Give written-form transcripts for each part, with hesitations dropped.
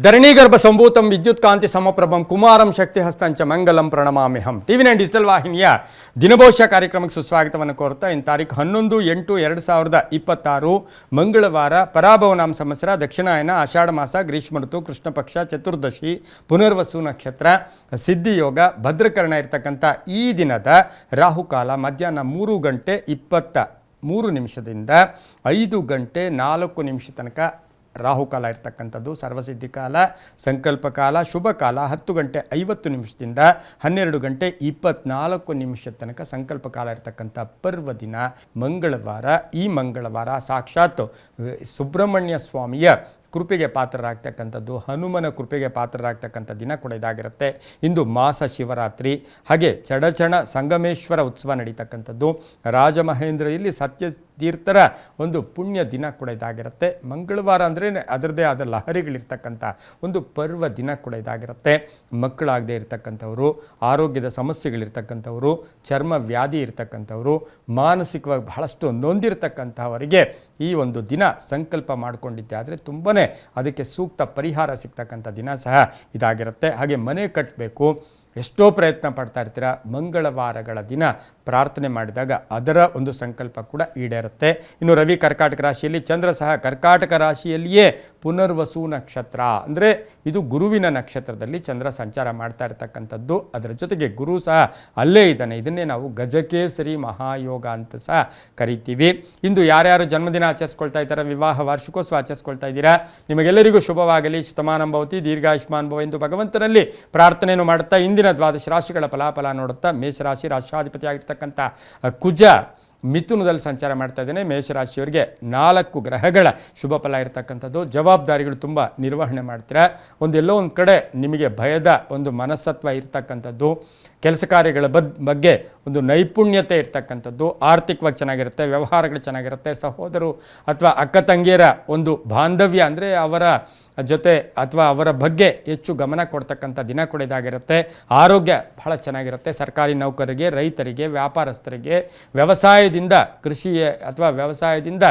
ಧರಣೀಗರ್ಭ ಸಂಭೂತಂ ವಿದ್ಯುತ್ ಕಾಂತಿ ಸಮಪ್ರಭಂ ಕುಮಾರಂ ಶಕ್ತಿ ಹಸ್ತಂಚ ಮಂಗಲಂ ಪ್ರಣಮಾಮ್ಯಹಂ. ಟಿವಿ9 ಡಿಜಿಟಲ್ ವಾಹಿನಿಯ ದಿನಭವಿಷ್ಯ ಕಾರ್ಯಕ್ರಮಕ್ಕೆ ಸುಸ್ವಾಗತವನ್ನು ಕೋರುತ್ತಾ ಇನ್ನು ತಾರೀಕು 11/8/2026 ಮಂಗಳವಾರ ಪರಾಭವನಾಮ ಸಂವತ್ಸರ ದಕ್ಷಿಣಾಯನ ಆಷಾಢ ಮಾಸ ಗ್ರೀಷ್ಮ ಋತು ಕೃಷ್ಣ ಪಕ್ಷ ಚತುರ್ದಶಿ ಪುನರ್ವಸು ನಕ್ಷತ್ರ ಸಿದ್ಧಿಯೋಗ ಭದ್ರಕರಣ ಇರತಕ್ಕಂಥ ಈ ದಿನದ ರಾಹುಕಾಲ ಮಧ್ಯಾಹ್ನ 3:23 5:04 ತನಕ ರಾಹುಕಾಲ ಇರ್ತಕ್ಕಂಥದ್ದು. ಸರ್ವಸಿದ್ಧಿ ಕಾಲ, ಸಂಕಲ್ಪ ಕಾಲ, ಶುಭ ಕಾಲ 10:50 12:24 ತನಕ ಸಂಕಲ್ಪ ಕಾಲ ಇರ್ತಕ್ಕಂಥ ಪರ್ವ ದಿನ ಮಂಗಳವಾರ. ಈ ಮಂಗಳವಾರ ಸಾಕ್ಷಾತ್ ಸುಬ್ರಹ್ಮಣ್ಯ ಸ್ವಾಮಿಯ ಕೃಪೆಗೆ ಪಾತ್ರರಾಗ್ತಕ್ಕಂಥದ್ದು, ಹನುಮನ ಕೃಪೆಗೆ ಪಾತ್ರರಾಗ್ತಕ್ಕಂಥ ದಿನ ಕೂಡ ಇದಾಗಿರುತ್ತೆ. ಇಂದು ಮಾಸ ಶಿವರಾತ್ರಿ, ಹಾಗೆ ಚಡಚಣ ಸಂಗಮೇಶ್ವರ ಉತ್ಸವ ನಡೀತಕ್ಕಂಥದ್ದು. ರಾಜಮಹೇಂದ್ರದಲ್ಲಿ ಸತ್ಯತೀರ್ಥರ ಒಂದು ಪುಣ್ಯ ದಿನ ಕೂಡ ಇದಾಗಿರುತ್ತೆ. ಮಂಗಳವಾರ ಅಂದರೆ ಅದರದ್ದೇ ಆದ ಲಹರಿಗಳಿರ್ತಕ್ಕಂಥ ಒಂದು ಪರ್ವ ದಿನ ಕೂಡ ಇದಾಗಿರುತ್ತೆ. ಮಕ್ಕಳಾಗದೇ ಇರ್ತಕ್ಕಂಥವರು, ಆರೋಗ್ಯದ ಸಮಸ್ಯೆಗಳಿರ್ತಕ್ಕಂಥವರು, ಚರ್ಮ ವ್ಯಾಧಿ ಇರ್ತಕ್ಕಂಥವರು, ಮಾನಸಿಕವಾಗಿ ಬಹಳಷ್ಟು ನೊಂದಿರ್ತಕ್ಕಂಥವರಿಗೆ ಈ ಒಂದು ದಿನ ಸಂಕಲ್ಪ ಮಾಡಿಕೊಂಡಿದ್ದೆ ಆದರೆ ತುಂಬಾ ಅದಕ್ಕೆ ಸೂಕ್ತ ಪರಿಹಾರ ಸಿಗ್ತಕ್ಕಂಥ ದಿನ ಸಹ ಇದಾಗಿರುತ್ತೆ. ಹಾಗೆ ಮನೆ ಕಟ್ಟಬೇಕು, ಎಷ್ಟೋ ಪ್ರಯತ್ನ ಪಡ್ತಾ ಇರ್ತೀರ, ಮಂಗಳವಾರಗಳ ದಿನ ಪ್ರಾರ್ಥನೆ ಮಾಡಿದಾಗ ಅದರ ಒಂದು ಸಂಕಲ್ಪ ಕೂಡ ಈಡೇರುತ್ತೆ. ಇನ್ನು ರವಿ ಕರ್ಕಾಟಕ ರಾಶಿಯಲ್ಲಿ, ಚಂದ್ರ ಸಹ ಕರ್ಕಾಟಕ ರಾಶಿಯಲ್ಲಿಯೇ ಪುನರ್ವಸು ನಕ್ಷತ್ರ ಅಂದರೆ ಇದು ಗುರುವಿನ ನಕ್ಷತ್ರದಲ್ಲಿ ಚಂದ್ರ ಸಂಚಾರ ಮಾಡ್ತಾ ಇರ್ತಕ್ಕಂಥದ್ದು. ಅದರ ಜೊತೆಗೆ ಗುರು ಸಹ ಅಲ್ಲೇ ಇದ್ದಾನೆ. ಇದನ್ನೇ ನಾವು ಗಜಕೇಸರಿ ಮಹಾಯೋಗ ಅಂತ ಸಹ ಕರಿತೀವಿ. ಇಂದು ಯಾರ್ಯಾರು ಜನ್ಮದಿನ ಆಚರಿಸ್ಕೊಳ್ತಾ ಇದ್ದಾರೆ, ವಿವಾಹ ವಾರ್ಷಿಕೋತ್ಸವ ಆಚರಿಸ್ಕೊಳ್ತಾ ಇದ್ದೀರಾ, ನಿಮಗೆಲ್ಲರಿಗೂ ಶುಭವಾಗಲಿ, ಶತಮಾನಂ ಭವತಿ, ದೀರ್ಘಾಯುಷ್ಮಾನ್ ಭವ ಎಂದು ಭಗವಂತನಲ್ಲಿ ಪ್ರಾರ್ಥನೆಯನ್ನು ಮಾಡುತ್ತಾ ಇಂದಿನ ದ್ವಾದಶ ರಾಶಿಗಳ ಫಲಾಫಲ ನೋಡುತ್ತಾ ಮೇಷರಾಶಿ ರಾಷ್ಟ್ರಾಧಿಪತಿ ಆಗಿರ್ತಕ್ಕಂಥ ಕುಜ ಮಿಥುನದಲ್ಲಿ ಸಂಚಾರ ಮಾಡ್ತಾ ಇದ್ದೇನೆ. ಮೇಷರಾಶಿಯವರಿಗೆ 4 ಗ್ರಹಗಳ ಶುಭ ಫಲ ಇರತಕ್ಕಂಥದ್ದು. ಜವಾಬ್ದಾರಿಗಳು ತುಂಬ ನಿರ್ವಹಣೆ ಮಾಡ್ತೀರಾ. ಎಲ್ಲೋ ಒಂದು ಕಡೆ ನಿಮಗೆ ಭಯದ ಒಂದು ಮನಸ್ತತ್ವ ಇರ್ತಕ್ಕಂಥದ್ದು, ಕೆಲಸ ಕಾರ್ಯಗಳ ಬಗ್ಗೆ ಒಂದು ನೈಪುಣ್ಯತೆ ಇರ್ತಕ್ಕಂಥದ್ದು, ಆರ್ಥಿಕವಾಗಿ ಚೆನ್ನಾಗಿರುತ್ತೆ, ವ್ಯವಹಾರಗಳು ಚೆನ್ನಾಗಿರುತ್ತೆ, ಸಹೋದರು ಅಥವಾ ಅಕ್ಕ ತಂಗಿಯರ ಒಂದು ಬಾಂಧವ್ಯ ಅಂದರೆ ಅವರ ಜೊತೆ ಅಥವಾ ಅವರ ಬಗ್ಗೆ ಹೆಚ್ಚು ಗಮನ ಕೊಡ್ತಕ್ಕಂಥ ದಿನ ಕೂಡ ಇದಾಗಿರುತ್ತೆ. ಆರೋಗ್ಯ ಬಹಳ ಚೆನ್ನಾಗಿರುತ್ತೆ. ಸರ್ಕಾರಿ ನೌಕರರಿಗೆ, ರೈತರಿಗೆ, ವ್ಯಾಪಾರಸ್ಥರಿಗೆ, ವ್ಯವಸಾಯದಿಂದ ಕೃಷಿ ಅಥವಾ ವ್ಯವಸಾಯದಿಂದ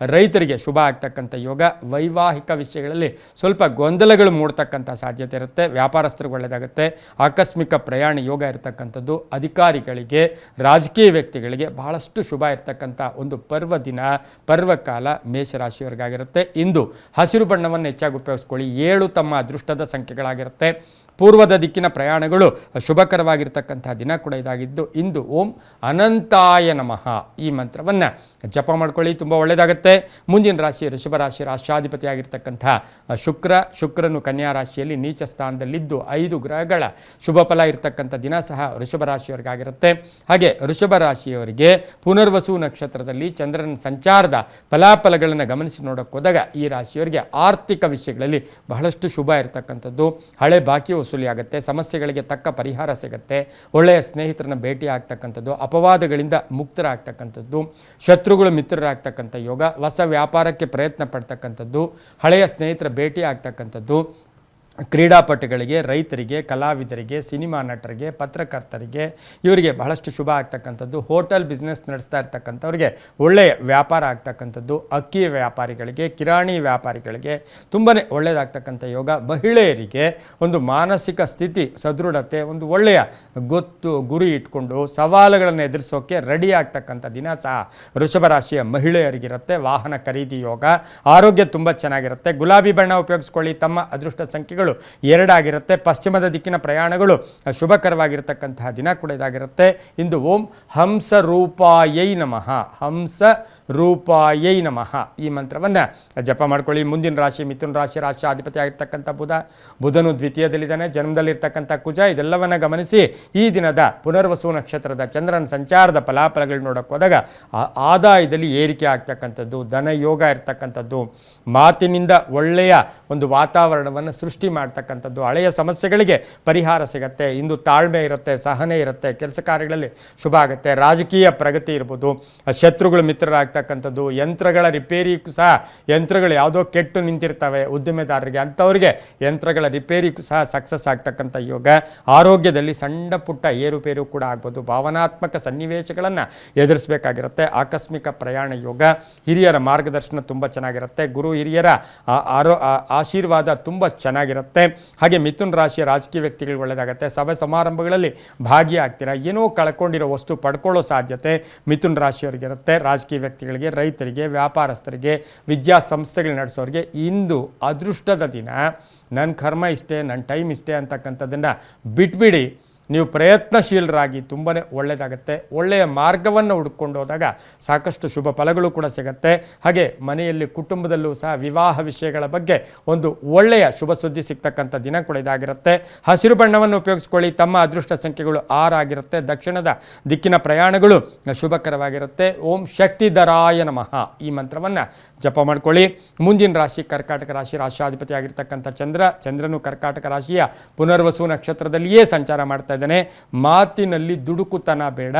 ರೈತರಿಗೆ ಶುಭ ಆಗ್ತಕ್ಕಂಥ ಯೋಗ. ವೈವಾಹಿಕ ವಿಷಯಗಳಲ್ಲಿ ಸ್ವಲ್ಪ ಗೊಂದಲಗಳು ಮೂಡ್ತಕ್ಕಂಥ ಸಾಧ್ಯತೆ ಇರುತ್ತೆ. ವ್ಯಾಪಾರಸ್ಥರಿಗೆ ಒಳ್ಳೆಯದಾಗುತ್ತೆ. ಆಕಸ್ಮಿಕ ಪ್ರಯಾಣ ಯೋಗ ಇರತಕ್ಕಂಥದ್ದು. ಅಧಿಕಾರಿಗಳಿಗೆ, ರಾಜಕೀಯ ವ್ಯಕ್ತಿಗಳಿಗೆ ಬಹಳಷ್ಟು ಶುಭ ಇರತಕ್ಕಂಥ ಒಂದು ಪರ್ವ ದಿನ, ಪರ್ವಕಾಲ ಮೇಷರಾಶಿಯವರಿಗಾಗಿರುತ್ತೆ. ಇಂದು ಹಸಿರು ಬಣ್ಣವನ್ನು ಹೆಚ್ಚಾಗಿ ಉಪಯೋಗಿಸ್ಕೊಳ್ಳಿ. 7 ತಮ್ಮ ಅದೃಷ್ಟದ ಸಂಖ್ಯೆಗಳಾಗಿರುತ್ತೆ. ಪೂರ್ವದ ದಿಕ್ಕಿನ ಪ್ರಯಾಣಗಳು ಶುಭಕರವಾಗಿರ್ತಕ್ಕಂಥ ದಿನ ಕೂಡ ಇದಾಗಿದ್ದು, ಇಂದು ಓಂ ಅನಂತಾಯ ನಮಃ ಈ ಮಂತ್ರವನ್ನು ಜಪ ಮಾಡ್ಕೊಳ್ಳಿ, ತುಂಬ ಒಳ್ಳೆಯದಾಗುತ್ತೆ. ಮುಂದಿನ ರಾಶಿ ಋಷಭ ರಾಶಿ, ರಾಷ್ಟ್ರಾಧಿಪತಿಯಾಗಿರ್ತಕ್ಕಂಥ ಶುಕ್ರನು ಕನ್ಯಾ ರಾಶಿಯಲ್ಲಿ ನೀಚ ಸ್ಥಾನದಲ್ಲಿದ್ದು 5 ಗ್ರಹಗಳ ಶುಭ ಫಲ ಇರತಕ್ಕಂಥ ದಿನ ಸಹ ಋಷಭ ರಾಶಿಯವರಿಗಾಗಿರುತ್ತೆ. ಹಾಗೆ ಋಷಭ ರಾಶಿಯವರಿಗೆ ಪುನರ್ವಸು ನಕ್ಷತ್ರದಲ್ಲಿ ಚಂದ್ರನ ಸಂಚಾರದ ಫಲಾಫಲಗಳನ್ನು ಗಮನಿಸಿ ನೋಡೋಕೆ ಹೋದಾಗ ಈ ರಾಶಿಯವರಿಗೆ ಆರ್ಥಿಕ ವಿಷಯಗಳಲ್ಲಿ ಬಹಳಷ್ಟು ಶುಭ ಇರತಕ್ಕಂಥದ್ದು. ಹಳೆ ಬಾಕಿ ವಸೂಲಿ ಆಗುತ್ತೆ, ಸಮಸ್ಯೆಗಳಿಗೆ ತಕ್ಕ ಪರಿಹಾರ ಸಿಗುತ್ತೆ, ಒಳ್ಳೆಯ ಸ್ನೇಹಿತರನ್ನ ಭೇಟಿ ಆಗ್ತಕ್ಕಂಥದ್ದು, ಅಪವಾದಗಳಿಂದ ಮುಕ್ತರಾಗ್ತಕ್ಕಂಥದ್ದು, ಶತ್ರುಗಳು ಮಿತ್ರರಾಗ್ತಕ್ಕಂಥ ಯೋಗ, ಹೊಸ ವ್ಯಾಪಾರಕ್ಕೆ ಪ್ರಯತ್ನ ಪಡ್ತಕ್ಕಂಥದ್ದು, ಹಳೆಯ ಸ್ನೇಹಿತರ ಭೇಟಿ ಆಗ್ತಕ್ಕಂಥದ್ದು, ಕ್ರೀಡಾಪಟುಗಳಿಗೆ, ರೈತರಿಗೆ, ಕಲಾವಿದರಿಗೆ, ಸಿನಿಮಾ ನಟರಿಗೆ, ಪತ್ರಕರ್ತರಿಗೆ ಇವರಿಗೆ ಬಹಳಷ್ಟು ಶುಭ ಆಗ್ತಕ್ಕಂಥದ್ದು. ಹೋಟೆಲ್ ಬಿಸ್ನೆಸ್ ನಡೆಸ್ತಾ ಇರ್ತಕ್ಕಂಥವ್ರಿಗೆ ಒಳ್ಳೆಯ ವ್ಯಾಪಾರ ಆಗ್ತಕ್ಕಂಥದ್ದು. ಅಕ್ಕಿ ವ್ಯಾಪಾರಿಗಳಿಗೆ, ಕಿರಾಣಿ ವ್ಯಾಪಾರಿಗಳಿಗೆ ತುಂಬಾ ಒಳ್ಳೆಯದಾಗ್ತಕ್ಕಂಥ ಯೋಗ. ಮಹಿಳೆಯರಿಗೆ ಒಂದು ಮಾನಸಿಕ ಸ್ಥಿತಿ, ಸದೃಢತೆ, ಒಂದು ಒಳ್ಳೆಯ ಗೊತ್ತು ಗುರಿ ಇಟ್ಕೊಂಡು ಸವಾಲುಗಳನ್ನು ಎದುರಿಸೋಕೆ ರೆಡಿ ಆಗ್ತಕ್ಕಂಥ ದಿನ ಸಹ ವೃಷಭ ರಾಶಿಯ ಮಹಿಳೆಯರಿಗಿರುತ್ತೆ. ವಾಹನ ಖರೀದಿ ಯೋಗ. ಆರೋಗ್ಯ ತುಂಬ ಚೆನ್ನಾಗಿರುತ್ತೆ. ಗುಲಾಬಿ ಬಣ್ಣ ಉಪಯೋಗಿಸ್ಕೊಳ್ಳಿ. ತಮ್ಮ ಅದೃಷ್ಟ ಸಂಖ್ಯೆಗಳು 2 ಆಗಿರುತ್ತೆ. ಪಶ್ಚಿಮದ ದಿಕ್ಕಿನ ಪ್ರಯಾಣಗಳು ಶುಭಕರವಾಗಿರ್ತಕ್ಕಂತಹ ದಿನ ಕೂಡ ಇದಾಗಿರುತ್ತೆ. ಇಂದು ಓಂ ಹಂಸ ರೂಪಾಯೈ ನಮಃ, ಹಂಸ ರೂಪಾಯೈ ನಮಃ ಈ ಮಂತ್ರವನ್ನು ಜಪ ಮಾಡ್ಕೊಳ್ಳಿ. ಮುಂದಿನ ರಾಶಿ ಮಿಥುನ ರಾಶಿ, ರಾಷ್ಟ್ರಾಧಿಪತಿ ಆಗಿರ್ತಕ್ಕಂಥ ಬುಧನು ದ್ವಿತೀಯದಲ್ಲಿದ್ದಾನೆ. ಜನ್ಮದಲ್ಲಿರ್ತಕ್ಕಂಥ ಕುಜ. ಇದೆಲ್ಲವನ್ನು ಗಮನಿಸಿ ಈ ದಿನದ ಪುನರ್ವಸು ನಕ್ಷತ್ರದ ಚಂದ್ರನ ಸಂಚಾರದ ಫಲಾಫಲಗಳು ನೋಡೋಕೆ ಹೋದಾಗ ಆದಾಯದಲ್ಲಿ ಏರಿಕೆ ಆಗ್ತಕ್ಕಂಥದ್ದು, ಧನ ಯೋಗ ಇರ್ತಕ್ಕಂಥದ್ದು, ಮಾತಿನಿಂದ ಒಳ್ಳೆಯ ಒಂದು ವಾತಾವರಣವನ್ನು ಸೃಷ್ಟಿ ಮಾಡ್ತಕ್ಕಂಥದ್ದು, ಹಳೆಯ ಸಮಸ್ಯೆಗಳಿಗೆ ಪರಿಹಾರ ಸಿಗುತ್ತೆ. ಇಂದು ತಾಳ್ಮೆ ಇರುತ್ತೆ, ಸಹನೆ ಇರುತ್ತೆ, ಕೆಲಸ ಕಾರ್ಯಗಳಲ್ಲಿ ಶುಭ ಆಗುತ್ತೆ. ರಾಜಕೀಯ ಪ್ರಗತಿ ಇರ್ಬೋದು, ಶತ್ರುಗಳು ಮಿತ್ರರಾಗ್ತಕ್ಕಂಥದ್ದು, ಯಂತ್ರಗಳ ರಿಪೇರಿಗೂ ಸಹ ಯಂತ್ರಗಳು ಯಾವುದೋ ಕೆಟ್ಟು ನಿಂತಿರ್ತವೆ ಉದ್ದಿಮೆದಾರರಿಗೆ, ಅಂಥವ್ರಿಗೆ ಯಂತ್ರಗಳ ರಿಪೇರಿಗೂ ಸಹ ಸಕ್ಸಸ್ ಆಗ್ತಕ್ಕಂಥ ಯೋಗ. ಆರೋಗ್ಯದಲ್ಲಿ ಸಣ್ಣ ಪುಟ್ಟ ಏರುಪೇರು ಕೂಡ ಆಗ್ಬೋದು. ಭಾವನಾತ್ಮಕ ಸನ್ನಿವೇಶಗಳನ್ನು ಎದುರಿಸಬೇಕಾಗಿರುತ್ತೆ. ಆಕಸ್ಮಿಕ ಪ್ರಯಾಣ ಯೋಗ. ಹಿರಿಯರ ಮಾರ್ಗದರ್ಶನ ತುಂಬ ಚೆನ್ನಾಗಿರುತ್ತೆ. ಗುರು ಹಿರಿಯರ ಆಶೀರ್ವಾದ ತುಂಬ ಚೆನ್ನಾಗಿರುತ್ತೆ. ಹಾಗೆ ಮಿಥುನ್ ರಾಶಿಯ ರಾಜಕೀಯ ವ್ಯಕ್ತಿಗಳಿಗೆ ಒಳ್ಳೆಯದಾಗುತ್ತೆ. ಸಭೆ ಸಮಾರಂಭಗಳಲ್ಲಿ ಭಾಗಿಯಾಗ್ತೀರಾ. ಏನೋ ಕಳ್ಕೊಂಡಿರೋ ವಸ್ತು ಪಡ್ಕೊಳ್ಳೋ ಸಾಧ್ಯತೆ ಮಿಥುನ್ ರಾಶಿಯವರಿಗಿರುತ್ತೆ. ರಾಜಕೀಯ ವ್ಯಕ್ತಿಗಳಿಗೆ, ರೈತರಿಗೆ, ವ್ಯಾಪಾರಸ್ಥರಿಗೆ, ವಿದ್ಯಾಸಂಸ್ಥೆಗಳು ನಡೆಸೋರಿಗೆ ಇಂದು ಅದೃಷ್ಟದ ದಿನ. ನನ್ನ ಕರ್ಮ ಇಷ್ಟೇ, ನನ್ನ ಟೈಮ್ ಇಷ್ಟೇ ಅಂತಕ್ಕಂಥದ್ದನ್ನು ಬಿಟ್ಬಿಡಿ. ನೀವು ಪ್ರಯತ್ನಶೀಲರಾಗಿ ತುಂಬಾ ಒಳ್ಳೆಯದಾಗುತ್ತೆ. ಒಳ್ಳೆಯ ಮಾರ್ಗವನ್ನು ಹುಡುಕೊಂಡು ಹೋದಾಗ ಸಾಕಷ್ಟು ಶುಭ ಫಲಗಳು ಕೂಡ ಸಿಗುತ್ತೆ. ಹಾಗೆ ಮನೆಯಲ್ಲಿ ಕುಟುಂಬದಲ್ಲೂ ಸಹ ವಿವಾಹ ವಿಷಯಗಳ ಬಗ್ಗೆ ಒಂದು ಒಳ್ಳೆಯ ಶುಭ ಸುದ್ದಿ ಸಿಗ್ತಕ್ಕಂಥ ದಿನ ಕೂಡ ಇದಾಗಿರುತ್ತೆ. ಹಸಿರು ಬಣ್ಣವನ್ನು ಉಪಯೋಗಿಸ್ಕೊಳ್ಳಿ. ತಮ್ಮ ಅದೃಷ್ಟ ಸಂಖ್ಯೆಗಳು 6 ಆಗಿರುತ್ತೆ. ದಕ್ಷಿಣದ ದಿಕ್ಕಿನ ಪ್ರಯಾಣಗಳು ಶುಭಕರವಾಗಿರುತ್ತೆ. ಓಂ ಶಕ್ತಿಧರಾಯ ನಮಃ ಈ ಮಂತ್ರವನ್ನು ಜಪ ಮಾಡ್ಕೊಳ್ಳಿ. ಮುಂದಿನ ರಾಶಿ ಕರ್ಕಾಟಕ ರಾಶಿ. ರಾಶಿಯಾಧಿಪತಿ ಆಗಿರ್ತಕ್ಕಂಥ ಚಂದ್ರನು ಕರ್ಕಾಟಕ ರಾಶಿಯ ಪುನರ್ವಸು ನಕ್ಷತ್ರದಲ್ಲಿಯೇ ಸಂಚಾರ ಮಾಡ್ತಾ ಇದ್ದಾನೆ. ಮಾತಿನಲ್ಲಿ ದುಡುಕುತನ ಬೇಡ.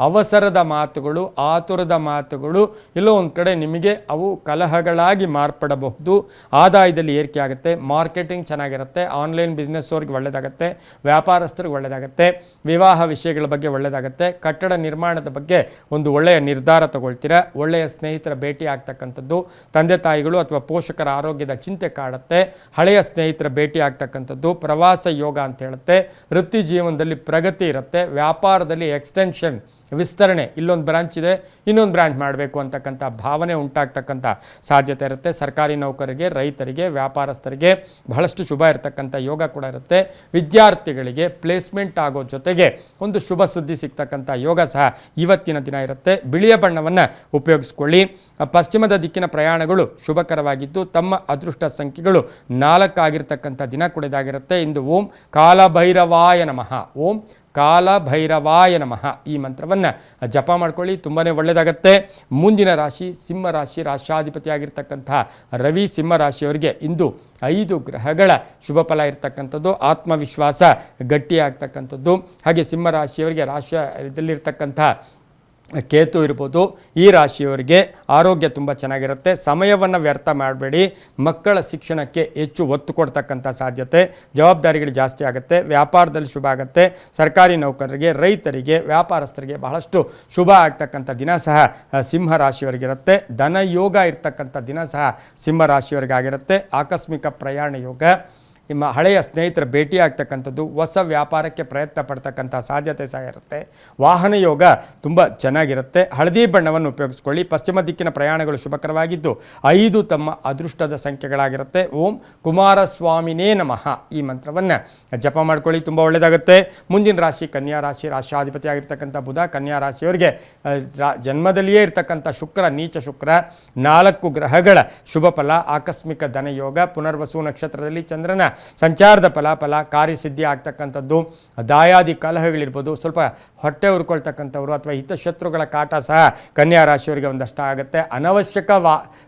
ಅವಸರದ ಮಾತುಗಳು, ಆತುರದ ಮಾತುಗಳು ಎಲ್ಲೋ ಒಂದು ಕಡೆ ನಿಮಗೆ ಅವು ಕಲಹಗಳಾಗಿ ಮಾರ್ಪಡಬಹುದು. ಆದಾಯದಲ್ಲಿ ಏರಿಕೆ ಆಗುತ್ತೆ. ಮಾರ್ಕೆಟಿಂಗ್ ಚೆನ್ನಾಗಿರುತ್ತೆ. ಆನ್ಲೈನ್ ಬಿಸ್ನೆಸ್ ಅವ್ರಿಗೆ ಒಳ್ಳೆಯದಾಗುತ್ತೆ. ವ್ಯಾಪಾರಸ್ಥರಿಗೆ ಒಳ್ಳೆಯದಾಗುತ್ತೆ. ವಿವಾಹ ವಿಷಯಗಳ ಬಗ್ಗೆ ಒಳ್ಳೆಯದಾಗುತ್ತೆ. ಕಟ್ಟಡ ನಿರ್ಮಾಣದ ಬಗ್ಗೆ ಒಂದು ಒಳ್ಳೆಯ ನಿರ್ಧಾರ ತಗೊಳ್ತೀರಾ. ಒಳ್ಳೆಯ ಸ್ನೇಹಿತರ ಭೇಟಿ ಆಗ್ತಕ್ಕಂಥದ್ದು. ತಂದೆ ತಾಯಿಗಳು ಅಥವಾ ಪೋಷಕರ ಆರೋಗ್ಯದ ಚಿಂತೆ ಕಾಡುತ್ತೆ. ಹಳೆಯ ಸ್ನೇಹಿತರ ಭೇಟಿ ಆಗ್ತಕ್ಕಂಥದ್ದು. ಪ್ರವಾಸ ಯೋಗ ಅಂತ ಹೇಳುತ್ತೆ. ವೃತ್ತಿ ಜೀವನದಲ್ಲಿ ಪ್ರಗತಿ ಇರುತ್ತೆ. ವ್ಯಾಪಾರದಲ್ಲಿ ಎಕ್ಸ್ಟೆನ್ಷನ್, ವಿಸ್ತರಣೆ, ಇಲ್ಲೊಂದು ಬ್ರಾಂಚ್ ಇದೆ ಇನ್ನೊಂದು ಬ್ರಾಂಚ್ ಮಾಡಬೇಕು ಅಂತಕ್ಕಂಥ ಭಾವನೆ ಉಂಟಾಗ್ತಕ್ಕಂಥ ಸಾಧ್ಯತೆ ಇರುತ್ತೆ. ಸರ್ಕಾರಿ ನೌಕರರಿಗೆ, ರೈತರಿಗೆ, ವ್ಯಾಪಾರಸ್ಥರಿಗೆ ಬಹಳಷ್ಟು ಶುಭ ಇರತಕ್ಕಂಥ ಯೋಗ ಕೂಡ ಇರುತ್ತೆ. ವಿದ್ಯಾರ್ಥಿಗಳಿಗೆ ಪ್ಲೇಸ್ಮೆಂಟ್ ಆಗೋ ಜೊತೆಗೆ ಒಂದು ಶುಭ ಸುದ್ದಿ ಸಿಗ್ತಕ್ಕಂಥ ಯೋಗ ಸಹ ಇವತ್ತಿನ ದಿನ ಇರುತ್ತೆ. ಬಿಳಿಯ ಬಣ್ಣವನ್ನು ಉಪಯೋಗಿಸ್ಕೊಳ್ಳಿ. ಪಶ್ಚಿಮದ ದಿಕ್ಕಿನ ಪ್ರಯಾಣಗಳು ಶುಭಕರವಾಗಿದ್ದು ತಮ್ಮ ಅದೃಷ್ಟ ಸಂಖ್ಯೆಗಳು 4 ಆಗಿರ್ತಕ್ಕಂಥ ದಿನ ಕೂಡ ಇದಾಗಿರುತ್ತೆ. ಇಂದು ಓಂ ಕಾಲಭೈರವಾಯ ನಮಃ, ಓಂ ಕಾಲಭೈರವಾಯ ನಮಃ ಈ ಮಂತ್ರವನ್ನು ಜಪ ಮಾಡ್ಕೊಳ್ಳಿ. ತುಂಬಾ ಒಳ್ಳೆಯದಾಗತ್ತೆ. ಮುಂದಿನ ರಾಶಿ ಸಿಂಹ ರಾಶಿ. ರಾಶಿಯಾಧಿಪತಿ ಆಗಿರ್ತಕ್ಕಂಥ ರವಿ ಸಿಂಹ ರಾಶಿಯವರಿಗೆ ಇಂದು 5 ಗ್ರಹಗಳ ಶುಭ ಫಲ ಇರ್ತಕ್ಕಂಥದ್ದು. ಆತ್ಮವಿಶ್ವಾಸ ಗಟ್ಟಿಯಾಗ್ತಕ್ಕಂಥದ್ದು. ಹಾಗೆ ಸಿಂಹ ರಾಶಿಯವರಿಗೆ ರಾಶಿಯಲ್ಲಿರ್ತಕ್ಕಂಥ ಕೇತು ಇರ್ಬೋದು. ಈ ರಾಶಿಯವರಿಗೆ ಆರೋಗ್ಯ ತುಂಬ ಚೆನ್ನಾಗಿರುತ್ತೆ. ಸಮಯವನ್ನು ವ್ಯರ್ಥ ಮಾಡಬೇಡಿ. ಮಕ್ಕಳ ಶಿಕ್ಷಣಕ್ಕೆ ಹೆಚ್ಚು ಒತ್ತು ಕೊಡ್ತಕ್ಕಂಥ ಸಾಧ್ಯತೆ, ಜವಾಬ್ದಾರಿಗಳು ಜಾಸ್ತಿ ಆಗುತ್ತೆ. ವ್ಯಾಪಾರದಲ್ಲಿ ಶುಭ ಆಗುತ್ತೆ. ಸರ್ಕಾರಿ ನೌಕರರಿಗೆ, ರೈತರಿಗೆ, ವ್ಯಾಪಾರಸ್ಥರಿಗೆ ಬಹಳಷ್ಟು ಶುಭ ಆಗ್ತಕ್ಕಂಥ ದಿನ ಸಹ ಸಿಂಹ ರಾಶಿಯವರಿಗಿರುತ್ತೆ. ಧನ ಯೋಗ ಇರ್ತಕ್ಕಂಥ ದಿನ ಸಹ ಸಿಂಹ ರಾಶಿಯವರಿಗಾಗಿರುತ್ತೆ. ಆಕಸ್ಮಿಕ ಪ್ರಯಾಣ ಯೋಗ. ನಿಮ್ಮ ಹಳೆಯ ಸ್ನೇಹಿತರ ಭೇಟಿ ಆಗ್ತಕ್ಕಂಥದ್ದು. ಹೊಸ ವ್ಯಾಪಾರಕ್ಕೆ ಪ್ರಯತ್ನ ಪಡ್ತಕ್ಕಂಥ ಸಾಧ್ಯತೆ ಸಹ ಇರುತ್ತೆ. ವಾಹನ ಯೋಗ ತುಂಬ ಚೆನ್ನಾಗಿರುತ್ತೆ. ಹಳದಿ ಬಣ್ಣವನ್ನು ಉಪಯೋಗಿಸ್ಕೊಳ್ಳಿ. ಪಶ್ಚಿಮ ದಿಕ್ಕಿನ ಪ್ರಯಾಣಗಳು ಶುಭಕರವಾಗಿದ್ದು 5 ತಮ್ಮ ಅದೃಷ್ಟದ ಸಂಖ್ಯೆಗಳಾಗಿರುತ್ತೆ. ಓಂ ಕುಮಾರಸ್ವಾಮಿನೇ ನಮಃ ಈ ಮಂತ್ರವನ್ನು ಜಪ ಮಾಡ್ಕೊಳ್ಳಿ. ತುಂಬ ಒಳ್ಳೆಯದಾಗುತ್ತೆ. ಮುಂದಿನ ರಾಶಿ ಕನ್ಯಾ ರಾಶಿ. ರಾಶಿಯಾಧಿಪತಿ ಆಗಿರ್ತಕ್ಕಂಥ ಬುಧ ಕನ್ಯಾ ರಾಶಿಯವರಿಗೆ ಜನ್ಮದಲ್ಲಿಯೇ ಇರ್ತಕ್ಕಂಥ ಶುಕ್ರ, ನೀಚ ಶುಕ್ರ, 4 ಗ್ರಹಗಳ ಶುಭ ಫಲ. ಆಕಸ್ಮಿಕ ಧನಯೋಗ. ಪುನರ್ವಸು ನಕ್ಷತ್ರದಲ್ಲಿ ಚಂದ್ರನ ಸಂಚಾರದ ಫಲಾಫಲ. ಕಾರ್ಯಸಿದ್ಧಿ ಆಗ್ತಕ್ಕಂಥದ್ದು. ದಾಯಾದಿ ಕಲಹಗಳಿರ್ಬೋದು. ಸ್ವಲ್ಪ ಹೊಟ್ಟೆ ಉರ್ಕೊಳ್ತಕ್ಕಂಥವ್ರು ಅಥವಾ ಹಿತಶತ್ರುಗಳ ಕಾಟ ಸಹ ಕನ್ಯಾ ರಾಶಿಯವರಿಗೆ ಒಂದಷ್ಟು ಆಗುತ್ತೆ. ಅನವಶ್ಯಕ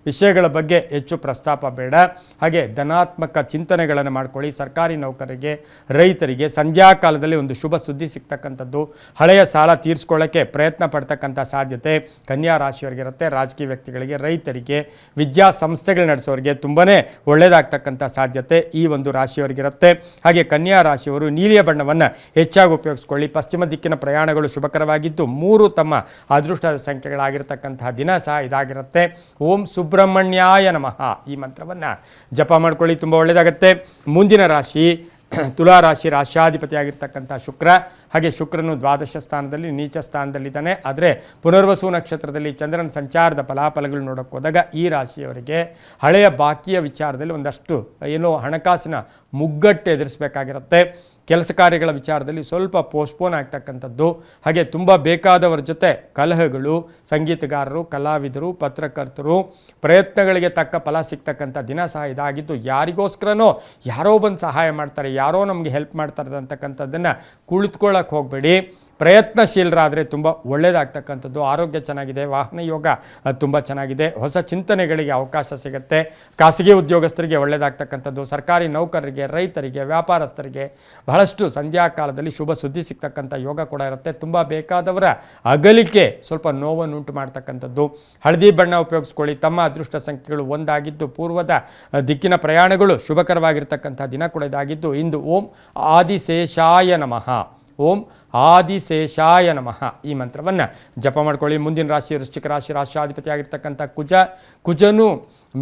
ವಿಷಯಗಳ ಬಗ್ಗೆ ಹೆಚ್ಚು ಪ್ರಸ್ತಾಪ ಬೇಡ. ಹಾಗೆ ಧನಾತ್ಮಕ ಚಿಂತನೆಗಳನ್ನು ಮಾಡ್ಕೊಳ್ಳಿ. ಸರ್ಕಾರಿ ನೌಕರರಿಗೆ, ರೈತರಿಗೆ ಸಂಧ್ಯಾಕಾಲದಲ್ಲಿ ಒಂದು ಶುಭ ಸುದ್ದಿ ಸಿಗ್ತಕ್ಕಂಥದ್ದು. ಹಳೆಯ ಸಾಲ ತೀರಿಸ್ಕೊಳ್ಳೋಕ್ಕೆ ಪ್ರಯತ್ನ ಪಡ್ತಕ್ಕಂಥ ಸಾಧ್ಯತೆ ಕನ್ಯಾ ರಾಶಿಯವರಿಗಿರುತ್ತೆ. ರಾಜಕೀಯ ವ್ಯಕ್ತಿಗಳಿಗೆ, ರೈತರಿಗೆ, ವಿದ್ಯಾಸಂಸ್ಥೆಗಳು ನಡೆಸೋರಿಗೆ ತುಂಬಾ ಒಳ್ಳೆಯದಾಗ್ತಕ್ಕಂಥ ಸಾಧ್ಯತೆ ಈ ಒಂದು ರಾಶಿಯವರಿಗಿರುತ್ತೆ. ಹಾಗೆ ಕನ್ಯಾ ರಾಶಿಯವರು ನೀಲಿಯ ಬಣ್ಣವನ್ನು ಹೆಚ್ಚಾಗಿ ಉಪಯೋಗಿಸ್ಕೊಳ್ಳಿ. ಪಶ್ಚಿಮ ದಿಕ್ಕಿನ ಪ್ರಯಾಣಗಳು ಶುಭಕರವಾಗಿದ್ದು 3 ತಮ್ಮ ಅದೃಷ್ಟದ ಸಂಖ್ಯೆಗಳಾಗಿರ್ತಕ್ಕಂತಹ ದಿನ ಸಹ ಇದಾಗಿರುತ್ತೆ. ಓಂ ಸುಬ್ರಹ್ಮಣ್ಯಾಯ ನಮಃ ಈ ಮಂತ್ರವನ್ನು ಜಪ ಮಾಡ್ಕೊಳ್ಳಿ. ತುಂಬ ಒಳ್ಳೆಯದಾಗುತ್ತೆ. ಮುಂದಿನ ರಾಶಿ ತುಲಾ ರಾಶಿ. ರಾಶಿಯಾಧಿಪತಿ ಆಗಿರ್ತಕ್ಕಂಥ ಶುಕ್ರ. ಹಾಗೆ ಶುಕ್ರನು ದ್ವಾದಶ ಸ್ಥಾನದಲ್ಲಿ ನೀಚ ಸ್ಥಾನದಲ್ಲಿದ್ದಾನೆ. ಆದರೆ ಪುನರ್ವಸು ನಕ್ಷತ್ರದಲ್ಲಿ ಚಂದ್ರನ ಸಂಚಾರದ ಫಲಾಫಲಗಳು ನೋಡೋಕ್ಕೆ ಹೋದಾಗ ಈ ರಾಶಿಯವರಿಗೆ ಹಳೆಯ ಬಾಕಿಯ ವಿಚಾರದಲ್ಲಿ ಒಂದಷ್ಟು ಏನೋ ಹಣಕಾಸಿನ ಮುಗ್ಗಟ್ಟು ಎದುರಿಸಬೇಕಾಗಿರುತ್ತೆ. ಕೆಲಸ ಕಾರ್ಯಗಳ ವಿಚಾರದಲ್ಲಿ ಸ್ವಲ್ಪ ಪೋಸ್ಟ್ಪೋನ್ ಆಗ್ತಕ್ಕಂಥದ್ದು. ಹಾಗೆ ತುಂಬ ಬೇಕಾದವರ ಜೊತೆ ಕಲಹಗಳು. ಸಂಗೀತಗಾರರು, ಕಲಾವಿದರು, ಪತ್ರಕರ್ತರು ಪ್ರಯತ್ನಗಳಿಗೆ ತಕ್ಕ ಫಲ ಸಿಗ್ತಕ್ಕಂಥ ದಿನ ಸಹ ಇದಾಗಿದ್ದು ಯಾರಿಗೋಸ್ಕರನೋ ಯಾರೋ ಬಂದು ಸಹಾಯ ಮಾಡ್ತಾರೆ, ಯಾರೋ ನಮಗೆ ಹೆಲ್ಪ್ ಮಾಡ್ತಾರೆ ಅಂತಕ್ಕಂಥದ್ದನ್ನು ಕುಳಿತುಕೊಳ್ಳೋಕೆ ಹೋಗಬೇಡಿ. ಪ್ರಯತ್ನಶೀಲರಾದರೆ ತುಂಬ ಒಳ್ಳೆಯದಾಗ್ತಕ್ಕಂಥದ್ದು. ಆರೋಗ್ಯ ಚೆನ್ನಾಗಿದೆ, ವಾಹನ ಯೋಗ ತುಂಬ ಚೆನ್ನಾಗಿದೆ, ಹೊಸ ಚಿಂತನೆಗಳಿಗೆ ಅವಕಾಶ ಸಿಗುತ್ತೆ. ಖಾಸಗಿ ಉದ್ಯೋಗಸ್ಥರಿಗೆ ಒಳ್ಳೆಯದಾಗ್ತಕ್ಕಂಥದ್ದು, ಸರ್ಕಾರಿ ನೌಕರರಿಗೆ, ರೈತರಿಗೆ, ವ್ಯಾಪಾರಸ್ಥರಿಗೆ ಬಹಳಷ್ಟು ಸಂಧ್ಯಾ ಕಾಲದಲ್ಲಿ ಶುಭ ಸುದ್ದಿ ಸಿಗ್ತಕ್ಕಂಥ ಯೋಗ ಕೂಡ ಇರುತ್ತೆ. ತುಂಬ ಬೇಕಾದವರ ಅಗಲಿಕೆ ಸ್ವಲ್ಪ ನೋವನ್ನುಂಟು ಮಾಡ್ತಕ್ಕಂಥದ್ದು. ಹಳದಿ ಬಣ್ಣ ಉಪಯೋಗಿಸ್ಕೊಳ್ಳಿ. ತಮ್ಮ ಅದೃಷ್ಟ ಸಂಖ್ಯೆಗಳು 1 ಆಗಿದ್ದು ಪೂರ್ವದ ದಿಕ್ಕಿನ ಪ್ರಯಾಣಗಳು ಶುಭಕರವಾಗಿರ್ತಕ್ಕಂಥ ದಿನ ಕೂಡ ಇದಾಗಿದ್ದು ಇಂದು ಓಂ ಆದಿಶೇಷಾಯ ನಮಃ, ಓಂ ಆದಿಶೇಷಾಯ ನಮಃ ಈ ಮಂತ್ರವನ್ನು ಜಪ ಮಾಡ್ಕೊಳ್ಳಿ. ಮುಂದಿನ ರಾಶಿ ವೃಶ್ಚಿಕ ರಾಶಿ, ರಾಷ್ಟ್ರಾಧಿಪತಿಯಾಗಿರ್ತಕ್ಕಂಥ ಕುಜನು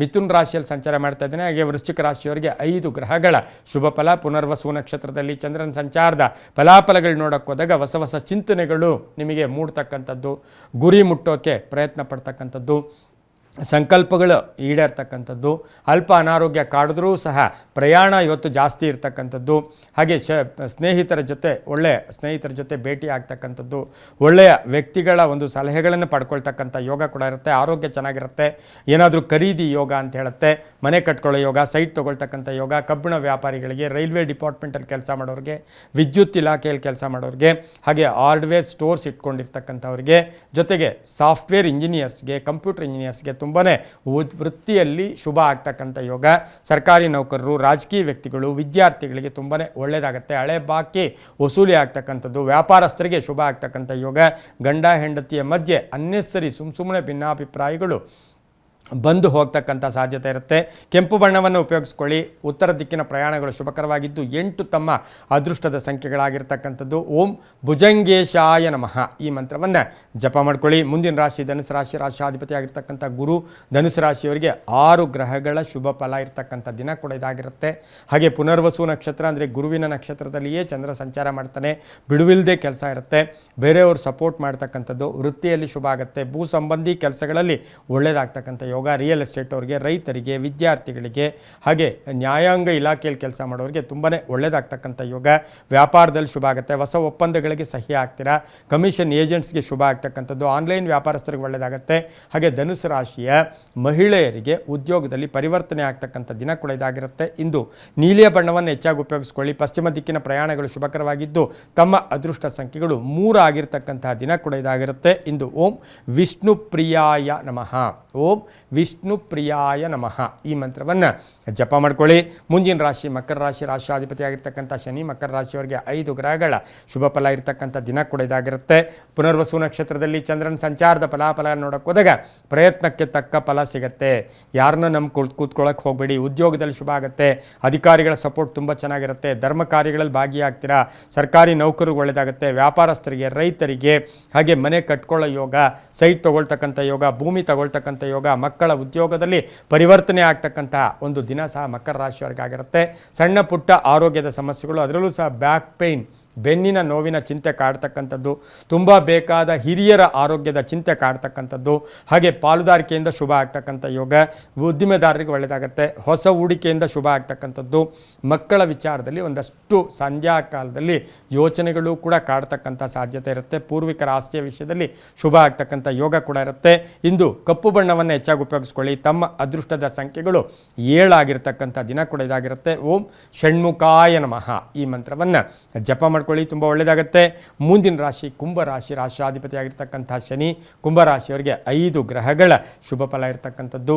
ಮಿಥುನ್ ರಾಶಿಯಲ್ಲಿ ಸಂಚಾರ ಮಾಡ್ತಾ ಇದ್ದಾನೆ. ಹಾಗೆ ವೃಶ್ಚಿಕ ರಾಶಿಯವರಿಗೆ 5 ಗ್ರಹಗಳ ಶುಭ ಫಲ. ಪುನರ್ವಸು ನಕ್ಷತ್ರದಲ್ಲಿ ಚಂದ್ರನ ಸಂಚಾರದ ಫಲಾಫಲಗಳು ನೋಡೋಕ್ಕೆ ಹೋದಾಗ ಹೊಸ ಚಿಂತನೆಗಳು ನಿಮಗೆ ಮೂಡ್ತಕ್ಕಂಥದ್ದು, ಗುರಿ ಮುಟ್ಟೋಕ್ಕೆ ಪ್ರಯತ್ನ ಪಡ್ತಕ್ಕಂಥದ್ದು, ಸಂಕಲ್ಪಗಳು ಈಡೇರ್ತಕ್ಕಂಥದ್ದು. ಅಲ್ಪ ಅನಾರೋಗ್ಯ ಕಾಡಿದ್ರೂ ಸಹ ಪ್ರಯಾಣ ಇವತ್ತು ಜಾಸ್ತಿ ಇರ್ತಕ್ಕಂಥದ್ದು. ಹಾಗೆ ಸ್ನೇಹಿತರ ಜೊತೆ ಭೇಟಿ ಆಗ್ತಕ್ಕಂಥದ್ದು, ಒಳ್ಳೆಯ ವ್ಯಕ್ತಿಗಳ ಒಂದು ಸಲಹೆಗಳನ್ನು ಪಡ್ಕೊಳ್ತಕ್ಕಂಥ ಯೋಗ ಕೂಡ ಇರುತ್ತೆ. ಆರೋಗ್ಯ ಚೆನ್ನಾಗಿರುತ್ತೆ. ಏನಾದರೂ ಖರೀದಿ ಯೋಗ ಅಂತ ಹೇಳುತ್ತೆ. ಮನೆ ಕಟ್ಕೊಳ್ಳೋ ಯೋಗ, ಸೈಟ್ ತೊಗೊಳ್ತಕ್ಕಂಥ ಯೋಗ, ಕಬ್ಬಿಣ ವ್ಯಾಪಾರಿಗಳಿಗೆ, ರೈಲ್ವೆ ಡಿಪಾರ್ಟ್ಮೆಂಟಲ್ಲಿ ಕೆಲಸ ಮಾಡೋರಿಗೆ, ವಿದ್ಯುತ್ ಇಲಾಖೆಯಲ್ಲಿ ಕೆಲಸ ಮಾಡೋರಿಗೆ, ಹಾಗೆ ಹಾರ್ಡ್ವೇರ್ ಸ್ಟೋರ್ಸ್ ಇಟ್ಕೊಂಡಿರ್ತಕ್ಕಂಥವ್ರಿಗೆ, ಜೊತೆಗೆ ಸಾಫ್ಟ್ವೇರ್ ಇಂಜಿನಿಯರ್ಸ್ಗೆ, ಕಂಪ್ಯೂಟರ್ ಇಂಜಿನಿಯರ್ಸ್ಗೆ ತುಂಬಾ ವೃತ್ತಿಯಲ್ಲಿ ಶುಭ ಆಗ್ತಕ್ಕಂಥ ಯೋಗ. ಸರ್ಕಾರಿ ನೌಕರರು, ರಾಜಕೀಯ ವ್ಯಕ್ತಿಗಳು, ವಿದ್ಯಾರ್ಥಿಗಳಿಗೆ ತುಂಬಾ ಒಳ್ಳೆಯದಾಗುತ್ತೆ. ಹಳೆ ಬಾಕಿ ವಸೂಲಿ ಆಗ್ತಕ್ಕಂಥದ್ದು, ವ್ಯಾಪಾರಸ್ಥರಿಗೆ ಶುಭ ಆಗ್ತಕ್ಕಂಥ ಯೋಗ. ಗಂಡ ಹೆಂಡತಿಯ ಮಧ್ಯೆ ಅನ್ನೆಸರಿ ಸುಮ್ಮನೆ ಭಿನ್ನಾಭಿಪ್ರಾಯಗಳು ಬಂದು ಹೋಗ್ತಕ್ಕಂಥ ಸಾಧ್ಯತೆ ಇರುತ್ತೆ. ಕೆಂಪು ಬಣ್ಣವನ್ನು ಉಪಯೋಗಿಸ್ಕೊಳ್ಳಿ. ಉತ್ತರ ದಿಕ್ಕಿನ ಪ್ರಯಾಣಗಳು ಶುಭಕರವಾಗಿದ್ದು 8 ತಮ್ಮ ಅದೃಷ್ಟದ ಸಂಖ್ಯೆಗಳಾಗಿರ್ತಕ್ಕಂಥದ್ದು. ಓಂ ಭುಜಂಗೇಶಾಯ ನಮಃ ಈ ಮಂತ್ರವನ್ನು ಜಪ ಮಾಡ್ಕೊಳ್ಳಿ. ಮುಂದಿನ ರಾಶಿ ಧನುಸು ರಾಶಿ, ರಾಷ್ಟ್ರಾಧಿಪತಿಯಾಗಿರ್ತಕ್ಕಂಥ ಗುರು ಧನುಸು ರಾಶಿಯವರಿಗೆ 6 ಗ್ರಹಗಳ ಶುಭ ಫಲ ಇರ್ತಕ್ಕಂಥ ದಿನ ಕೂಡ ಇದಾಗಿರುತ್ತೆ. ಹಾಗೆ ಪುನರ್ವಸು ನಕ್ಷತ್ರ ಅಂದರೆ ಗುರುವಿನ ನಕ್ಷತ್ರದಲ್ಲಿಯೇ ಚಂದ್ರ ಸಂಚಾರ ಮಾಡ್ತಾನೆ. ಬಿಡುವಿಲ್ಲದೆ ಕೆಲಸ ಇರುತ್ತೆ. ಬೇರೆಯವರು ಸಪೋರ್ಟ್ ಮಾಡ್ತಕ್ಕಂಥದ್ದು, ವೃತ್ತಿಯಲ್ಲಿ ಶುಭ ಆಗುತ್ತೆ. ಭೂ ಸಂಬಂಧಿ ಕೆಲಸಗಳಲ್ಲಿ ಒಳ್ಳೆಯದಾಗ್ತಕ್ಕಂಥ ಯೋಗ. ರಿಯಲ್ ಎಸ್ಟೇಟ್ ಅವರಿಗೆ, ರೈತರಿಗೆ, ವಿದ್ಯಾರ್ಥಿಗಳಿಗೆ, ಹಾಗೆ ನ್ಯಾಯಾಂಗ ಇಲಾಖೆಯಲ್ಲಿ ಕೆಲಸ ಮಾಡೋರಿಗೆ ತುಂಬಾ ಒಳ್ಳೆಯದಾಗ್ತಕ್ಕಂಥ ಯೋಗ. ವ್ಯಾಪಾರದಲ್ಲಿ ಶುಭ ಆಗುತ್ತೆ. ಹೊಸ ಒಪ್ಪಂದಗಳಿಗೆ ಸಹಿ ಆಗ್ತೀರಾ. ಕಮಿಷನ್ ಏಜೆಂಟ್ಸ್ಗೆ ಶುಭ ಆಗ್ತಕ್ಕಂಥದ್ದು. ಆನ್ಲೈನ್ ವ್ಯಾಪಾರಸ್ಥರಿಗೆ ಒಳ್ಳೆಯದಾಗುತ್ತೆ. ಹಾಗೆ ಧನುಸು ರಾಶಿಯ ಮಹಿಳೆಯರಿಗೆ ಉದ್ಯೋಗದಲ್ಲಿ ಪರಿವರ್ತನೆ ಆಗ್ತಕ್ಕಂಥ ದಿನ ಕೂಡ ಇದಾಗಿರುತ್ತೆ. ಇಂದು ನೀಲಿಯ ಬಣ್ಣವನ್ನು ಹೆಚ್ಚಾಗಿ ಉಪಯೋಗಿಸ್ಕೊಳ್ಳಿ. ಪಶ್ಚಿಮ ದಿಕ್ಕಿನ ಪ್ರಯಾಣಗಳು ಶುಭಕರವಾಗಿದ್ದು ತಮ್ಮ ಅದೃಷ್ಟ ಸಂಖ್ಯೆಗಳು 3 ಆಗಿರ್ತಕ್ಕಂತಹ ದಿನ ಕೂಡ ಇದಾಗಿರುತ್ತೆ. ಇಂದು ಓಂ ವಿಷ್ಣು ಪ್ರಿಯಾಯ ನಮಃ, ಓಂ ವಿಷ್ಣು ಪ್ರಿಯಾಯ ನಮಃ ಈ ಮಂತ್ರವನ್ನು ಜಪ ಮಾಡ್ಕೊಳ್ಳಿ. ಮುಂದಿನ ರಾಶಿ ಮಕರ ರಾಶಿ, ರಾಷ್ಟ್ರಾಧಿಪತಿಯಾಗಿರ್ತಕ್ಕಂಥ ಶನಿ ಮಕರ ರಾಶಿಯವರಿಗೆ 5 ಗ್ರಹಗಳ ಶುಭ ಫಲ ಇರ್ತಕ್ಕಂಥ ದಿನ ಕೂಡ ಇದಾಗಿರುತ್ತೆ. ಪುನರ್ವಸು ನಕ್ಷತ್ರದಲ್ಲಿ ಚಂದ್ರನ ಸಂಚಾರದ ಫಲಾಫಲ ನೋಡೋಕೆ ಹೋದಾಗ ಪ್ರಯತ್ನಕ್ಕೆ ತಕ್ಕ ಫಲ ಸಿಗುತ್ತೆ. ಯಾರನ್ನ ಕೂತ್ಕೊಳ್ಳೋಕೆ ಹೋಗಬೇಡಿ. ಉದ್ಯೋಗದಲ್ಲಿ ಶುಭ ಆಗುತ್ತೆ. ಅಧಿಕಾರಿಗಳ ಸಪೋರ್ಟ್ ತುಂಬ ಚೆನ್ನಾಗಿರುತ್ತೆ. ಧರ್ಮ ಕಾರ್ಯಗಳಲ್ಲಿ ಭಾಗಿಯಾಗ್ತೀರಾ. ಸರ್ಕಾರಿ ನೌಕರರು ಒಳ್ಳೆಯದಾಗುತ್ತೆ. ವ್ಯಾಪಾರಸ್ಥರಿಗೆ, ರೈತರಿಗೆ, ಹಾಗೆ ಮನೆ ಕಟ್ಕೊಳ್ಳೋ ಯೋಗ, ಸೈಟ್ ತೊಗೊಳ್ತಕ್ಕಂಥ ಯೋಗ, ಭೂಮಿ ತಗೊಳ್ತಕ್ಕಂಥ ಯೋಗ, ಮಕ್ಕಳ ಉದ್ಯೋಗದಲ್ಲಿ ಪರಿವರ್ತನೆ ಆಗ್ತಕ್ಕಂಥ ಒಂದು ದಿನ ಸಹ ಮಕರ ರಾಶಿಯವರಿಗಾಗಿರುತ್ತೆ. ಸಣ್ಣ ಪುಟ್ಟ ಆರೋಗ್ಯದ ಸಮಸ್ಯೆಗಳು, ಅದರಲ್ಲೂ ಸಹ ಬ್ಯಾಕ್ ಪೇಯ್ನ್, ಬೆನ್ನಿನ ನೋವಿನ ಚಿಂತೆ ಕಾಡ್ತಕ್ಕಂಥದ್ದು, ತುಂಬ ಬೇಕಾದ ಹಿರಿಯರ ಆರೋಗ್ಯದ ಚಿಂತೆ ಕಾಡ್ತಕ್ಕಂಥದ್ದು, ಹಾಗೆ ಪಾಲುದಾರಿಕೆಯಿಂದ ಶುಭ ಆಗ್ತಕ್ಕಂಥ ಯೋಗ. ಉದ್ದಿಮೆದಾರರಿಗೆ ಒಳ್ಳೆಯದಾಗುತ್ತೆ. ಹೊಸ ಹೂಡಿಕೆಯಿಂದ ಶುಭ ಆಗ್ತಕ್ಕಂಥದ್ದು. ಮಕ್ಕಳ ವಿಚಾರದಲ್ಲಿ ಒಂದಷ್ಟು ಸಂಧ್ಯಾ ಕಾಲದಲ್ಲಿ ಯೋಚನೆಗಳು ಕೂಡ ಕಾಡ್ತಕ್ಕಂಥ ಸಾಧ್ಯತೆ ಇರುತ್ತೆ. ಪೂರ್ವಿಕರ ಆಸ್ತಿಯ ವಿಷಯದಲ್ಲಿ ಶುಭ ಆಗ್ತಕ್ಕಂಥ ಯೋಗ ಕೂಡ ಇರುತ್ತೆ. ಇಂದು ಕಪ್ಪು ಬಣ್ಣವನ್ನು ಹೆಚ್ಚಾಗಿ ಉಪಯೋಗಿಸ್ಕೊಳ್ಳಿ. ತಮ್ಮ ಅದೃಷ್ಟದ ಸಂಖ್ಯೆಗಳು 7 ಆಗಿರ್ತಕ್ಕಂಥ ದಿನ ಕೂಡ ಇದಾಗಿರುತ್ತೆ. ಓಂ ಷಣ್ಮುಖಾಯ ನಮಃ ಈ ಮಂತ್ರವನ್ನು ಜಪ ಮಾಡ್ಕೊಳ್ಳಿ. ತುಂಬ ಒಳ್ಳೆಯದಾಗುತ್ತೆ. ಮುಂದಿನ ರಾಶಿ ಕುಂಭರಾಶಿ, ರಾಷ್ಟ್ರಾಧಿಪತಿಯಾಗಿರ್ತಕ್ಕಂಥ ಶನಿ ಕುಂಭರಾಶಿಯವರಿಗೆ 5 ಗ್ರಹಗಳ ಶುಭ ಫಲ ಇರತಕ್ಕಂಥದ್ದು.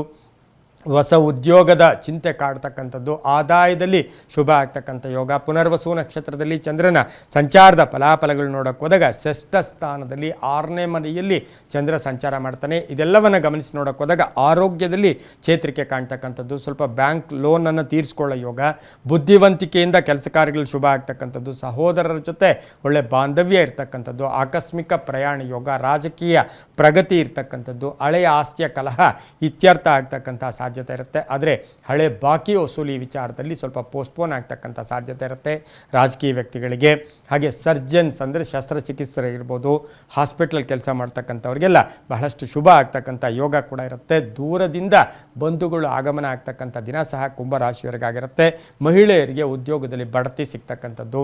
ಹೊಸ ಉದ್ಯೋಗದ ಚಿಂತೆ ಕಾಡ್ತಕ್ಕಂಥದ್ದು, ಆದಾಯದಲ್ಲಿ ಶುಭ ಆಗ್ತಕ್ಕಂಥ ಯೋಗ. ಪುನರ್ವಸು ನಕ್ಷತ್ರದಲ್ಲಿ ಚಂದ್ರನ ಸಂಚಾರದ ಫಲಾಫಲಗಳು ನೋಡೋಕೆ ಹೋದಾಗ ಷಷ್ಠ ಸ್ಥಾನದಲ್ಲಿ 6ನೇ ಮನೆಯಲ್ಲಿ ಚಂದ್ರ ಸಂಚಾರ ಮಾಡ್ತಾನೆ. ಇದೆಲ್ಲವನ್ನು ಗಮನಿಸಿ ನೋಡೋಕೆ ಹೋದಾಗ ಆರೋಗ್ಯದಲ್ಲಿ ಚೇತರಿಕೆ ಕಾಣ್ತಕ್ಕಂಥದ್ದು, ಸ್ವಲ್ಪ ಬ್ಯಾಂಕ್ ಲೋನನ್ನು ತೀರಿಸ್ಕೊಳ್ಳೋ ಯೋಗ, ಬುದ್ಧಿವಂತಿಕೆಯಿಂದ ಕೆಲಸ ಕಾರ್ಯಗಳು ಶುಭ ಆಗ್ತಕ್ಕಂಥದ್ದು, ಸಹೋದರರ ಜೊತೆ ಒಳ್ಳೆ ಬಾಂಧವ್ಯ ಇರ್ತಕ್ಕಂಥದ್ದು, ಆಕಸ್ಮಿಕ ಪ್ರಯಾಣ ಯೋಗ, ರಾಜಕೀಯ ಪ್ರಗತಿ ಇರ್ತಕ್ಕಂಥದ್ದು, ಹಳೆಯ ಆಸ್ತಿಯ ಕಲಹ ಇತ್ಯರ್ಥ ಆಗ್ತಕ್ಕಂಥ ಸಾಧ್ಯತೆ ಇರುತ್ತೆ. ಆದರೆ ಹಳೆ ಬಾಕಿ ವಸೂಲಿ ವಿಚಾರದಲ್ಲಿ ಸ್ವಲ್ಪ ಪೋಸ್ಟ್ಪೋನ್ ಆಗ್ತಕ್ಕಂಥ ಸಾಧ್ಯತೆ ಇರುತ್ತೆ ರಾಜಕೀಯ ವ್ಯಕ್ತಿಗಳಿಗೆ. ಹಾಗೆ ಸರ್ಜನ್ಸ್ ಅಂದರೆ ಶಸ್ತ್ರಚಿಕಿತ್ಸೆ ಇರ್ಬೋದು, ಹಾಸ್ಪಿಟಲ್ ಕೆಲಸ ಮಾಡ್ತಕ್ಕಂಥವ್ರಿಗೆಲ್ಲ ಬಹಳಷ್ಟು ಶುಭ ಆಗ್ತಕ್ಕಂಥ ಯೋಗ ಕೂಡ ಇರುತ್ತೆ. ದೂರದಿಂದ ಬಂಧುಗಳು ಆಗಮನ ಆಗ್ತಕ್ಕಂಥ ದಿನ ಸಹ ಕುಂಭರಾಶಿಯವರಿಗಾಗಿರುತ್ತೆ. ಮಹಿಳೆಯರಿಗೆ ಉದ್ಯೋಗದಲ್ಲಿ ಬಡ್ತಿ ಸಿಗ್ತಕ್ಕಂಥದ್ದು,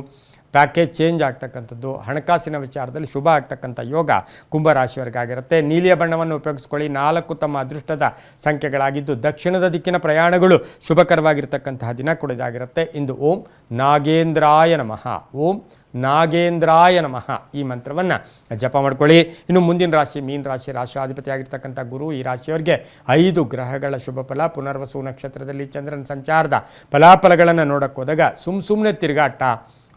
ಪ್ಯಾಕೇಜ್ ಚೇಂಜ್ ಆಗ್ತಕ್ಕಂಥದ್ದು, ಹಣಕಾಸಿನ ವಿಚಾರದಲ್ಲಿ ಶುಭ ಆಗ್ತಕ್ಕಂಥ ಯೋಗ ಕುಂಭರಾಶಿಯವರಿಗಾಗಿರುತ್ತೆ. ನೀಲಿಯ ಬಣ್ಣವನ್ನು ಉಪಯೋಗಿಸ್ಕೊಳ್ಳಿ. 4 ತಮ್ಮ ಅದೃಷ್ಟದ ಸಂಖ್ಯೆಗಳಾಗಿದ್ದು ದಕ್ಷಿಣದ ದಿಕ್ಕಿನ ಪ್ರಯಾಣಗಳು ಶುಭಕರವಾಗಿರ್ತಕ್ಕಂತಹ ದಿನ ಕೂಡ ಇದಾಗಿರುತ್ತೆ. ಇಂದು ಓಂ ನಾಗೇಂದ್ರಾಯ ನಮಃ, ಓಂ ನಾಗೇಂದ್ರಾಯ ನಮಃ ಈ ಮಂತ್ರವನ್ನು ಜಪ ಮಾಡ್ಕೊಳ್ಳಿ. ಇನ್ನು ಮುಂದಿನ ರಾಶಿ ಮೀನ ರಾಶಿ, ರಾಶಿಯಾಧಿಪತಿಯಾಗಿರ್ತಕ್ಕಂಥ ಗುರು. ಈ ರಾಶಿಯವರಿಗೆ 5 ಗ್ರಹಗಳ ಶುಭ ಫಲ. ಪುನರ್ವಸು ನಕ್ಷತ್ರದಲ್ಲಿ ಚಂದ್ರನ ಸಂಚಾರದ ಫಲಾಫಲಗಳನ್ನು ನೋಡಕ್ಕೆ ಹೋದಾಗ ಸುಮ್ಮನೆ ತಿರುಗಾಟ,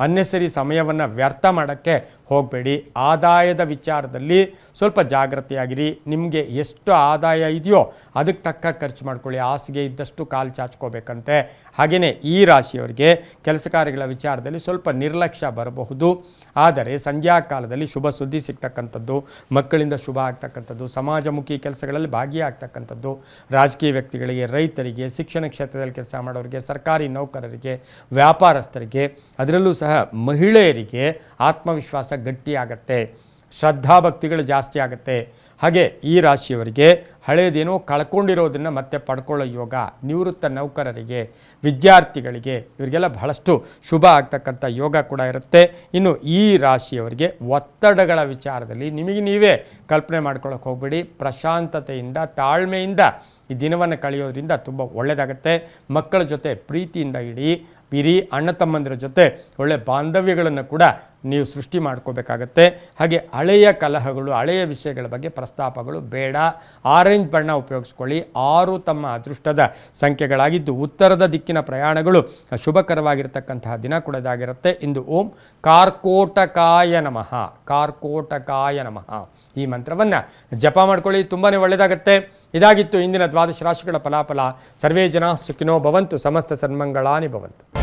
ಅನ್ನೆಸರಿ ಸಮಯವನ್ನು ವ್ಯರ್ಥ ಮಾಡೋಕ್ಕೆ ಹೋಗಬೇಡಿ. ಆದಾಯದ ವಿಚಾರದಲ್ಲಿ ಸ್ವಲ್ಪ ಜಾಗೃತಿಯಾಗಿರಿ. ನಿಮಗೆ ಎಷ್ಟು ಆದಾಯ ಇದೆಯೋ ಅದಕ್ಕೆ ತಕ್ಕ ಖರ್ಚು ಮಾಡ್ಕೊಳ್ಳಿ. ಹಾಸಿಗೆ ಇದ್ದಷ್ಟು ಕಾಲು ಚಾಚ್ಕೋಬೇಕಂತೆ. ಹಾಗೆಯೇ ಈ ರಾಶಿಯವರಿಗೆ ಕೆಲಸ ಕಾರ್ಯಗಳ ವಿಚಾರದಲ್ಲಿ ಸ್ವಲ್ಪ ನಿರ್ಲಕ್ಷ್ಯ ಬರಬಹುದು. ಆದರೆ ಸಂಧ್ಯಾ ಕಾಲದಲ್ಲಿ ಶುಭ ಸುದ್ದಿ ಸಿಗ್ತಕ್ಕಂಥದ್ದು, ಮಕ್ಕಳಿಂದ ಶುಭ ಆಗ್ತಕ್ಕಂಥದ್ದು, ಸಮಾಜಮುಖಿ ಕೆಲಸಗಳಲ್ಲಿ ಭಾಗಿಯಾಗ್ತಕ್ಕಂಥದ್ದು, ರಾಜಕೀಯ ವ್ಯಕ್ತಿಗಳಿಗೆ, ರೈತರಿಗೆ, ಶಿಕ್ಷಣ ಕ್ಷೇತ್ರದಲ್ಲಿ ಕೆಲಸ ಮಾಡೋರಿಗೆ, ಸರ್ಕಾರಿ ನೌಕರರಿಗೆ, ವ್ಯಾಪಾರಸ್ಥರಿಗೆ, ಅದರಲ್ಲೂ ಸಹ ಮಹಿಳೆಯರಿಗೆ ಆತ್ಮವಿಶ್ವಾಸ ಗಟ್ಟಿಯಾಗತ್ತೆ, ಶ್ರದ್ಧಾಭಕ್ತಿಗಳು ಜಾಸ್ತಿ ಆಗುತ್ತೆ. ಹಾಗೆ ಈ ರಾಶಿಯವರಿಗೆ ಹಳೆಯದೇನೋ ಕಳ್ಕೊಂಡಿರೋದನ್ನು ಮತ್ತೆ ಪಡ್ಕೊಳ್ಳೋ ಯೋಗ. ನಿವೃತ್ತ ನೌಕರರಿಗೆ, ವಿದ್ಯಾರ್ಥಿಗಳಿಗೆ ಇವರಿಗೆಲ್ಲ ಬಹಳಷ್ಟು ಶುಭ ಆಗ್ತಕ್ಕಂಥ ಯೋಗ ಕೂಡ ಇರುತ್ತೆ. ಇನ್ನು ಈ ರಾಶಿಯವರಿಗೆ ಒತ್ತಡಗಳ ವಿಚಾರದಲ್ಲಿ ನಿಮಗೆ ನೀವೇ ಕಲ್ಪನೆ ಮಾಡ್ಕೊಳ್ಳೋಕೆ ಹೋಗಬೇಡಿ. ಪ್ರಶಾಂತತೆಯಿಂದ, ತಾಳ್ಮೆಯಿಂದ ಈ ದಿನವನ್ನು ಕಳೆಯೋದ್ರಿಂದ ತುಂಬ ಒಳ್ಳೆಯದಾಗುತ್ತೆ. ಮಕ್ಕಳ ಜೊತೆ ಪ್ರೀತಿಯಿಂದ ಇರಿ. ಅಣ್ಣ ತಮ್ಮಂದಿರ ಜೊತೆ ಒಳ್ಳೆ ಬಾಂಧವ್ಯಗಳನ್ನು ಕೂಡ ನೀವು ಸೃಷ್ಟಿ ಮಾಡ್ಕೋಬೇಕಾಗತ್ತೆ. ಹಾಗೆ ಹಳೆಯ ಕಲಹಗಳು, ಹಳೆಯ ವಿಷಯಗಳ ಬಗ್ಗೆ ಪ್ರಸ್ತಾಪಗಳು ಬೇಡ. ಆರೆಂಜ್ ಬಣ್ಣ ಉಪಯೋಗಿಸ್ಕೊಳ್ಳಿ. 6 ತಮ್ಮ ಅದೃಷ್ಟದ ಸಂಖ್ಯೆಗಳಾಗಿದ್ದು ಉತ್ತರದ ದಿಕ್ಕಿನ ಪ್ರಯಾಣಗಳು ಶುಭಕರವಾಗಿರ್ತಕ್ಕಂತಹ ದಿನ ಕೂಡ ಇದಾಗಿರುತ್ತೆ. ಇಂದು ಓಂ ಕಾರ್ಕೋಟಕಾಯ ನಮಃ, ಕಾರ್ಕೋಟಕಾಯ ನಮಃ ಈ ಮಂತ್ರವನ್ನು ಜಪ ಮಾಡ್ಕೊಳ್ಳಿ. ತುಂಬಾ ಒಳ್ಳೆಯದಾಗತ್ತೆ. ಇದಾಗಿತ್ತು ಇಂದಿನ ದ್ವಾದಶ ರಾಶಿಗಳ ಫಲಾಫಲ. ಸರ್ವೇ ಜನ ಸುಖಿನೋ ಭವಂತು, ಸಮಸ್ತ ಸನ್ಮಂಗಳಾನಿ ಭವಂತು.